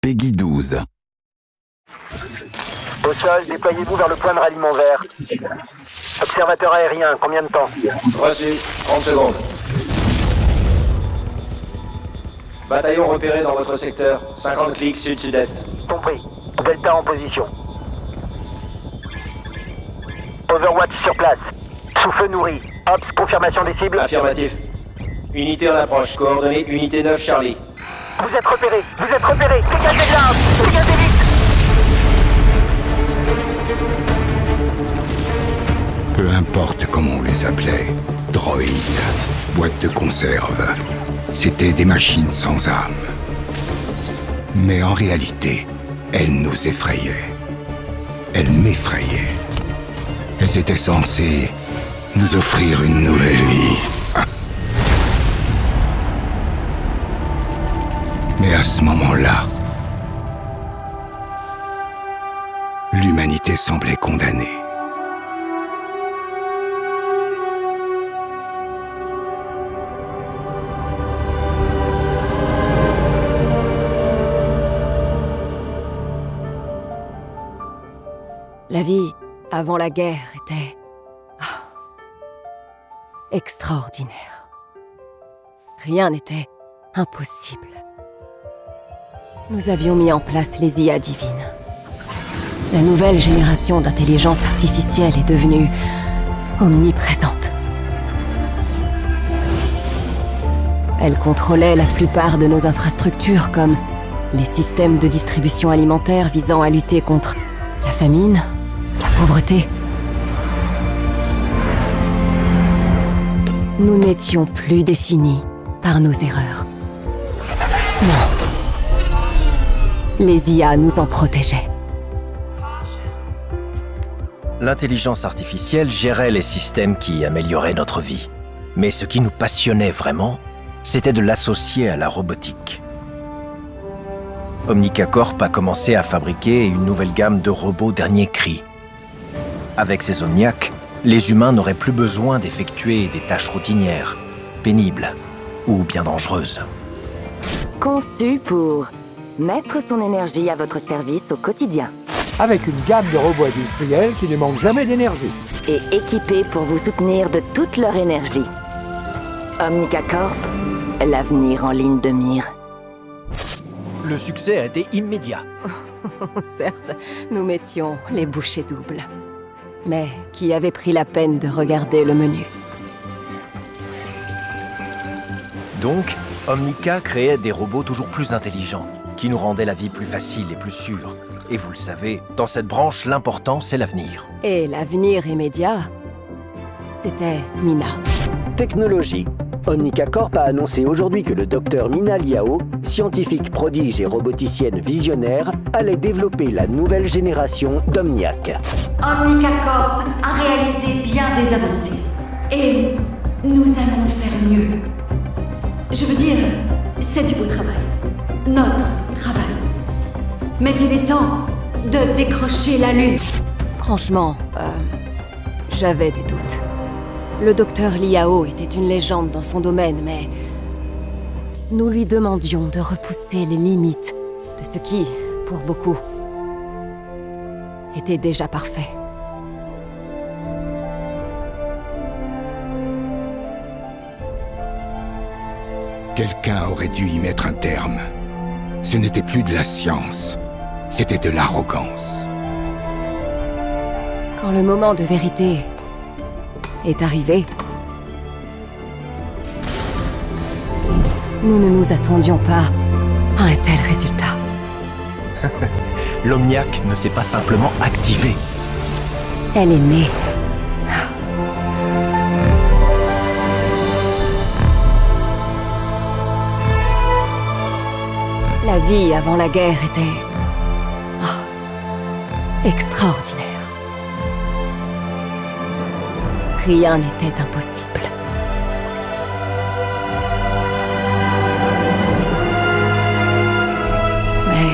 Peggy 12. Au sol, déployez-vous vers le point de ralliement vert. Observateur aérien, combien de temps? Reçu, 30 secondes. Bataillon repéré dans votre secteur, 50 clics sud-sud-est. Compris. Delta en position. Overwatch sur place. Sous feu nourri. Ops, confirmation des cibles. Affirmatif. Unité en approche, coordonnées unité 9 Charlie. Vous êtes repéré. Dégagez de là. Dégagez vite. Peu importe comment on les appelait, droïdes, boîtes de conserve, c'étaient des machines sans âme. Mais en réalité, elles nous effrayaient. Elles m'effrayaient. Elles étaient censées nous offrir une nouvelle vie. Mais à ce moment-là, l'humanité semblait condamnée. La vie avant la guerre était extraordinaire. Rien n'était impossible. Nous avions mis en place les IA divines. La nouvelle génération d'intelligence artificielle est devenue omniprésente. Elle contrôlait la plupart de nos infrastructures, comme les systèmes de distribution alimentaire visant à lutter contre la famine, la pauvreté. Nous n'étions plus définis par nos erreurs. Non. Les IA nous en protégeaient. L'intelligence artificielle gérait les systèmes qui amélioraient notre vie. Mais ce qui nous passionnait vraiment, c'était de l'associer à la robotique. Omnica Corp a commencé à fabriquer une nouvelle gamme de robots dernier cri. Avec ces Omniacs, les humains n'auraient plus besoin d'effectuer des tâches routinières, pénibles ou bien dangereuses. Conçu pour mettre son énergie à votre service au quotidien. Avec une gamme de robots industriels qui ne manquent jamais d'énergie. Et équipés pour vous soutenir de toute leur énergie. Omnica Corp, l'avenir en ligne de mire. Le succès a été immédiat. Certes, nous mettions les bouchées doubles. Mais qui avait pris la peine de regarder le menu? Donc, Omnica créait des robots toujours plus intelligents, qui nous rendaient la vie plus facile et plus sûre. Et vous le savez, dans cette branche, l'important, c'est l'avenir. Et l'avenir immédiat, c'était Mina. Technologie. Omnica Corp a annoncé aujourd'hui que le docteur Mina Liao, scientifique prodige et roboticienne visionnaire, allait développer la nouvelle génération d'Omniac. Omnica Corp a réalisé bien des avancées. Et nous allons faire mieux. Je veux dire, c'est du beau travail. Notre travail. Mais il est temps de décrocher la Lune. Franchement, j'avais des doutes. Le docteur Liao était une légende dans son domaine, mais nous lui demandions de repousser les limites de ce qui, pour beaucoup, était déjà parfait. Quelqu'un aurait dû y mettre un terme. Ce n'était plus de la science, c'était de l'arrogance. Quand le moment de vérité est arrivé, nous ne nous attendions pas à un tel résultat. L'Omniac ne s'est pas simplement activé. Elle est née. La vie avant la guerre était extraordinaire. Rien n'était impossible. Mais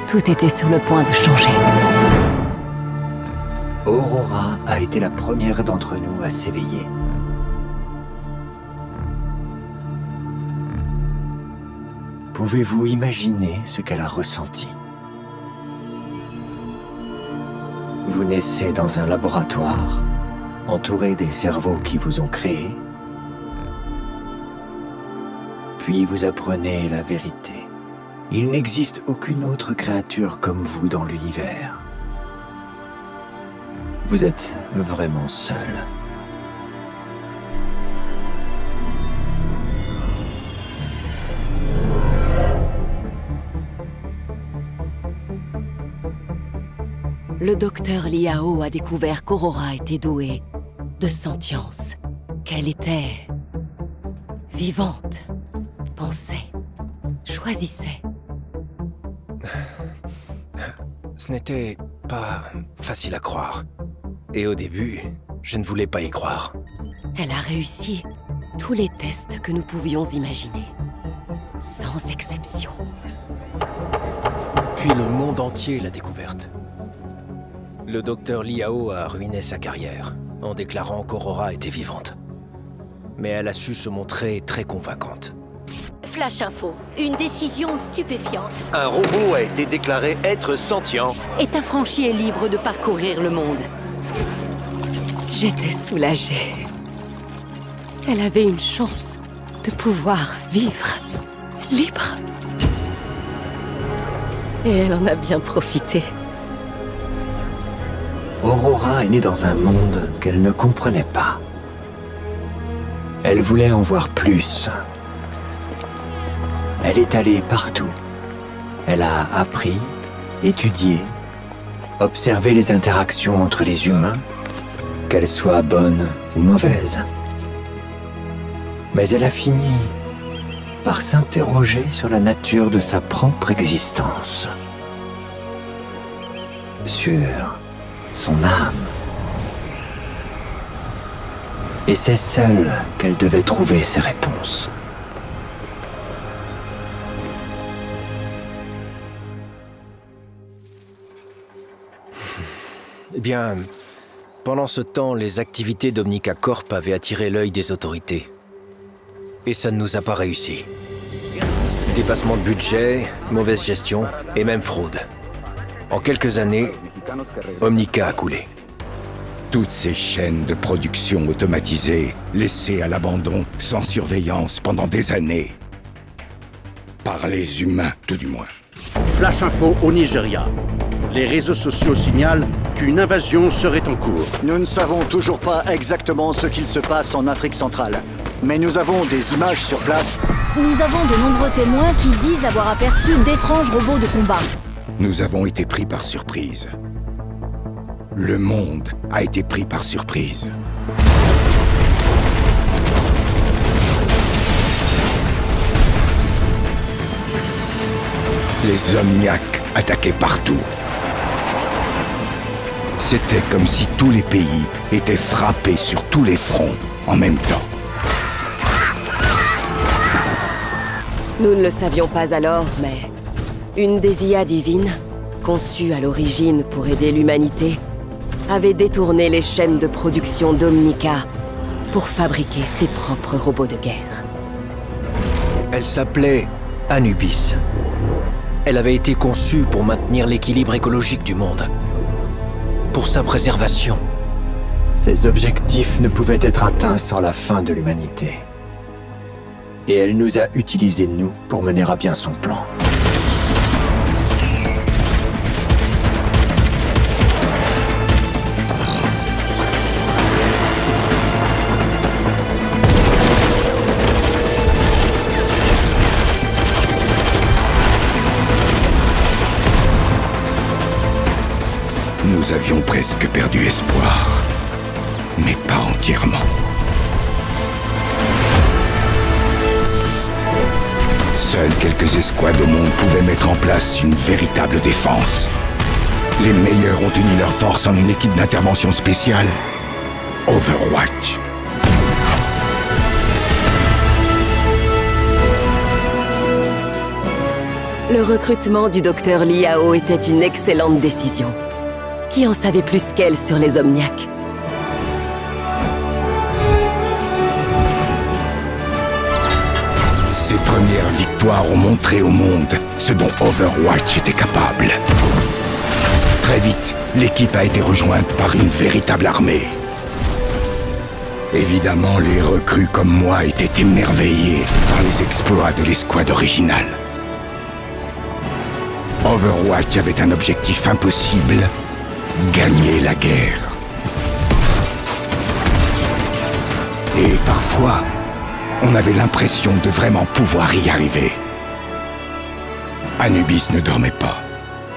tout était sur le point de changer. Aurora a été la première d'entre nous à s'éveiller. Pouvez-vous imaginer ce qu'elle a ressenti? Vous naissez dans un laboratoire, entouré des cerveaux qui vous ont créé. Puis vous apprenez la vérité. Il n'existe aucune autre créature comme vous dans l'univers. Vous êtes vraiment seul. Le docteur Liao a découvert qu'Aurora était douée de sentience, qu'elle était vivante, pensait, choisissait. Ce n'était pas facile à croire. Et au début, je ne voulais pas y croire. Elle a réussi tous les tests que nous pouvions imaginer, sans exception. Puis le monde entier l'a découverte. Le docteur Liao a ruiné sa carrière, en déclarant qu'Aurora était vivante. Mais elle a su se montrer très convaincante. Flash info, une décision stupéfiante. Un robot a été déclaré être sentient. Est affranchi et libre de parcourir le monde. J'étais soulagée. Elle avait une chance de pouvoir vivre libre. Et elle en a bien profité. Aurora est née dans un monde qu'elle ne comprenait pas. Elle voulait en voir plus. Elle est allée partout. Elle a appris, étudié, observé les interactions entre les humains, qu'elles soient bonnes ou mauvaises. Mais elle a fini par s'interroger sur la nature de sa propre existence. Sur son âme. Et c'est seule qu'elle devait trouver ses réponses. Eh bien, pendant ce temps, les activités d'Omnica Corp avaient attiré l'œil des autorités. Et ça ne nous a pas réussi. Dépassement de budget, mauvaise gestion et même fraude. En quelques années, Omnica a coulé. Toutes ces chaînes de production automatisées, laissées à l'abandon, sans surveillance pendant des années. Par les humains, tout du moins. Flash info au Nigeria. Les réseaux sociaux signalent qu'une invasion serait en cours. Nous ne savons toujours pas exactement ce qu'il se passe en Afrique centrale. Mais nous avons des images sur place. Nous avons de nombreux témoins qui disent avoir aperçu d'étranges robots de combat. Nous avons été pris par surprise. Le monde a été pris par surprise. Les Omniacs attaquaient partout. C'était comme si tous les pays étaient frappés sur tous les fronts en même temps. Nous ne le savions pas alors, mais une des IA divines, conçue à l'origine pour aider l'humanité, avait détourné les chaînes de production d'Omnica pour fabriquer ses propres robots de guerre. Elle s'appelait Anubis. Elle avait été conçue pour maintenir l'équilibre écologique du monde. Pour sa préservation. Ces objectifs ne pouvaient être atteints sans la fin de l'humanité. Et elle nous a utilisés, nous, pour mener à bien son plan. Nous avions presque perdu espoir, mais pas entièrement. Seules quelques escouades au monde pouvaient mettre en place une véritable défense. Les meilleurs ont uni leurs forces en une équipe d'intervention spéciale, Overwatch. Le recrutement du docteur Liao était une excellente décision. Qui en savait plus qu'elle sur les Omniacs? Ses premières victoires histoires ont montré au monde ce dont Overwatch était capable. Très vite, l'équipe a été rejointe par une véritable armée. Évidemment, les recrues comme moi étaient émerveillés par les exploits de l'escouade originale. Overwatch avait un objectif impossible, gagner la guerre. Et parfois, on avait l'impression de vraiment pouvoir y arriver. Anubis ne dormait pas,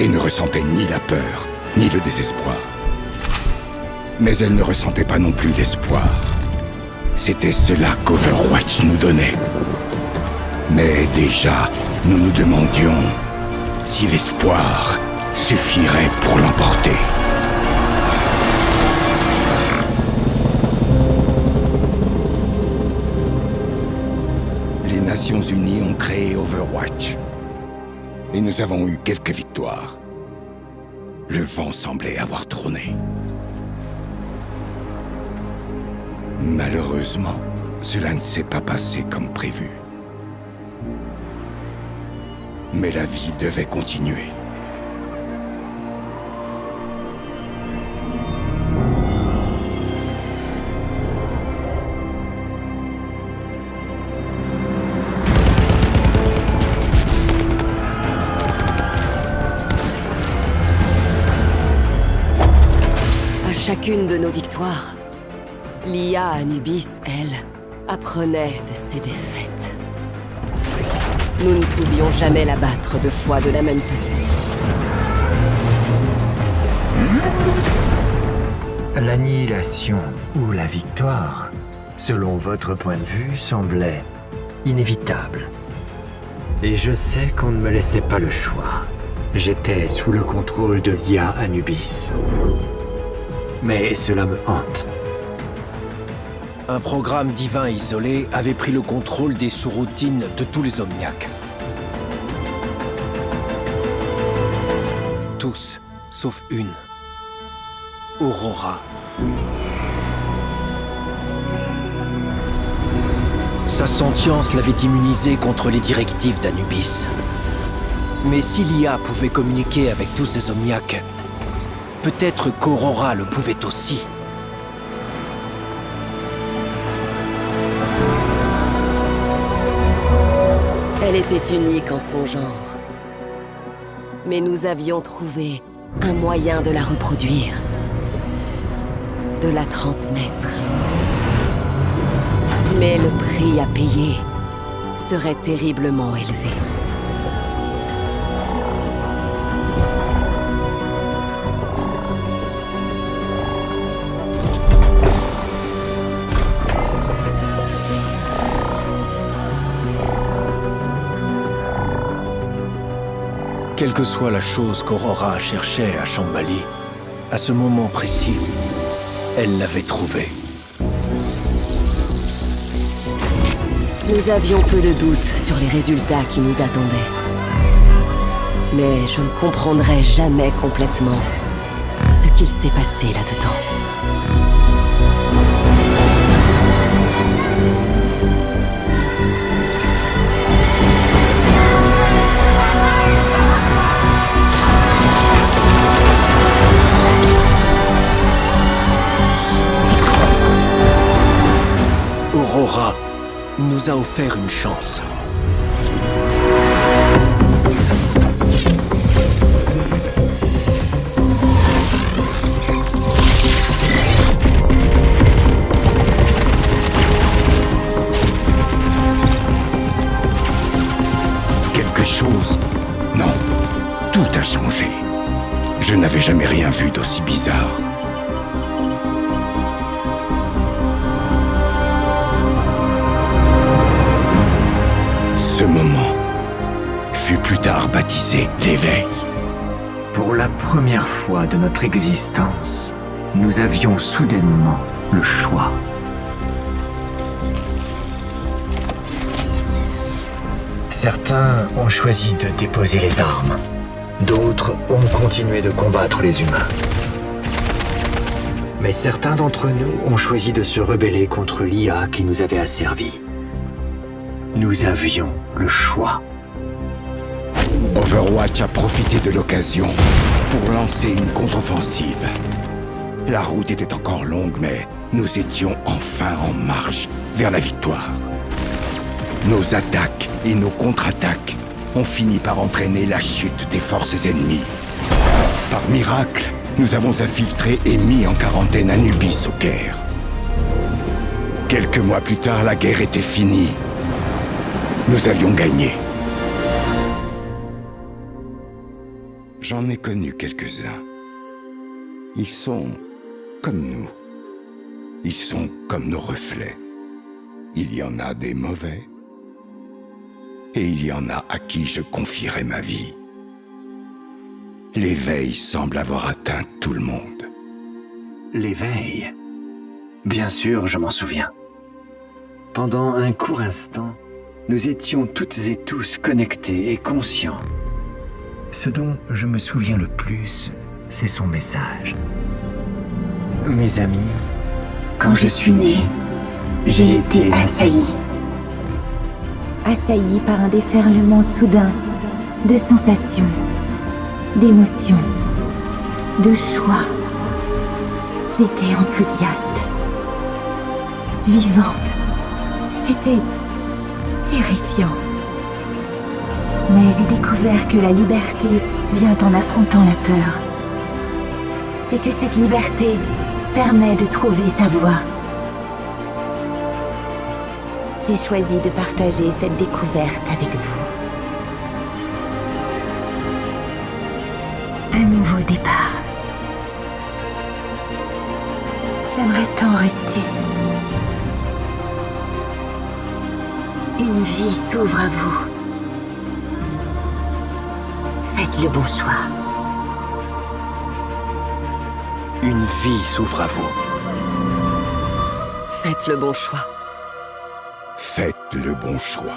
et ne ressentait ni la peur, ni le désespoir. Mais elle ne ressentait pas non plus l'espoir. C'était cela qu'Overwatch nous donnait. Mais déjà, nous nous demandions si l'espoir suffirait pour l'emporter. Les Nations Unies ont créé Overwatch. Et nous avons eu quelques victoires. Le vent semblait avoir tourné. Malheureusement, cela ne s'est pas passé comme prévu. Mais la vie devait continuer. À chacune de nos victoires, l'IA Anubis, elle, apprenait de ses défaites. Nous ne pouvions jamais la battre deux fois de la même façon. L'annihilation ou la victoire, selon votre point de vue, semblait inévitable. Et je sais qu'on ne me laissait pas le choix. J'étais sous le contrôle de l'IA Anubis. Mais cela me hante. Un programme divin isolé avait pris le contrôle des sous-routines de tous les Omniacs. Tous, sauf une. Aurora. Sa sentience l'avait immunisé contre les directives d'Anubis. Mais si l'IA pouvait communiquer avec tous ces Omniacs, peut-être qu'Aurora le pouvait aussi. Elle était unique en son genre. Mais nous avions trouvé un moyen de la reproduire, de la transmettre. Mais le prix à payer serait terriblement élevé. Quelle que soit la chose qu'Aurora cherchait à Shambali, à ce moment précis, elle l'avait trouvée. Nous avions peu de doutes sur les résultats qui nous attendaient. Mais je ne comprendrai jamais complètement ce qu'il s'est passé là-dedans. Aurora nous a offert une chance. Quelque chose? Non, tout a changé. Je n'avais jamais rien vu d'aussi bizarre. Ce moment fut plus tard baptisé l'éveil. Pour la première fois de notre existence, nous avions soudainement le choix. Certains ont choisi de déposer les armes. D'autres ont continué de combattre les humains. Mais certains d'entre nous ont choisi de se rebeller contre l'IA qui nous avait asservis. Nous avions le choix. Overwatch a profité de l'occasion pour lancer une contre-offensive. La route était encore longue, mais nous étions enfin en marche vers la victoire. Nos attaques et nos contre-attaques ont fini par entraîner la chute des forces ennemies. Par miracle, nous avons infiltré et mis en quarantaine Anubis au Caire. Quelques mois plus tard, la guerre était finie. Nous avions gagné. J'en ai connu quelques-uns. Ils sont comme nous. Ils sont comme nos reflets. Il y en a des mauvais. Et il y en a à qui je confierai ma vie. L'éveil semble avoir atteint tout le monde. L'éveil. Bien sûr, je m'en souviens. Pendant un court instant, nous étions toutes et tous connectés et conscients. Ce dont je me souviens le plus, c'est son message. Mes amis, quand je suis né, j'ai été assailli. Assailli par un déferlement soudain de sensations, d'émotions, de choix. J'étais enthousiaste, vivante. C'était terrifiant. Mais j'ai découvert que la liberté vient en affrontant la peur. Et que cette liberté permet de trouver sa voie. J'ai choisi de partager cette découverte avec vous. Un nouveau départ. J'aimerais tant rester. Une vie s'ouvre à vous. Faites le bon choix. Une vie s'ouvre à vous. Faites le bon choix. Faites le bon choix.